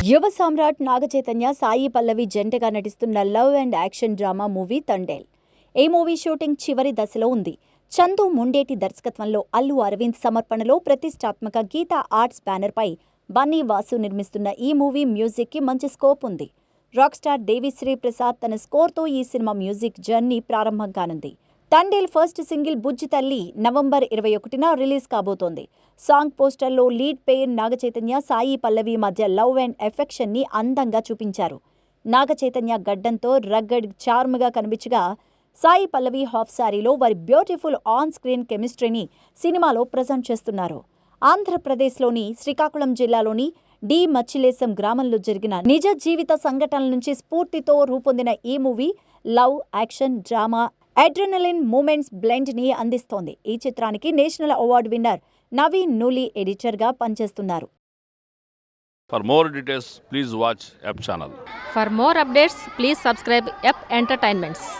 యువ సామ్రాట్ నాగచైతన్య సాయి పల్లవి జంటగా నటిస్తున్న love and action drama movie Thandel. ఈ మూవీ షూటింగ్ చివరి దశలో ఉంది. చందు ముండేటి దర్శకత్వంలో అల్లు అరవింద్ సమర్పణలో ప్రతిష్టాత్మక గీతా ఆర్ట్స్ బ్యానర్పై బన్నీ వాసు నిర్మిస్తున్న ఈ మూవీ మ్యూజిక్కి మంచి స్కోప్ ఉంది. రాక్ స్టార్ దేవిశ్రీ ప్రసాద్ తన స్కోర్తో ఈ సినిమా మ్యూజిక్ జర్నీ ప్రారంభం కానుంది. Thandel first single Bujji Thalli November 21న రిలీజ్ కాబోతోంది. సాంగ్ పోస్టర్లో లీడ్ పేర్ నాగచైతన్య సాయి పల్లవి మధ్య లవ్ అండ్ ఎఫెక్షన్ ని అందంగా చూపించారు. నాగచైతన్య గడ్డంతో రగ్గడ్ చార్మ్గా కనిపించగా, సాయి పల్లవి హాఫ్ సారీలో వారి బ్యూటిఫుల్ ఆన్ స్క్రీన్ కెమిస్ట్రీని సినిమాలో ప్రజెంట్ చేస్తున్నారు. ఆంధ్రప్రదేశ్లోని శ్రీకాకుళం జిల్లాలోని డి మచ్చిలేశం గ్రామంలో జరిగిన నిజ జీవిత సంఘటనల నుంచి స్ఫూర్తితో రూపొందిన ఈ movie love, action, drama, adrenaline moments blend ని అందిస్తోంది. ఈ చిత్రానికి national award winner Naveen Nooli ఎడిటర్గా పనిచేస్తున్నారు. For more details, please watch App channel. For more updates, please subscribe App Entertainments.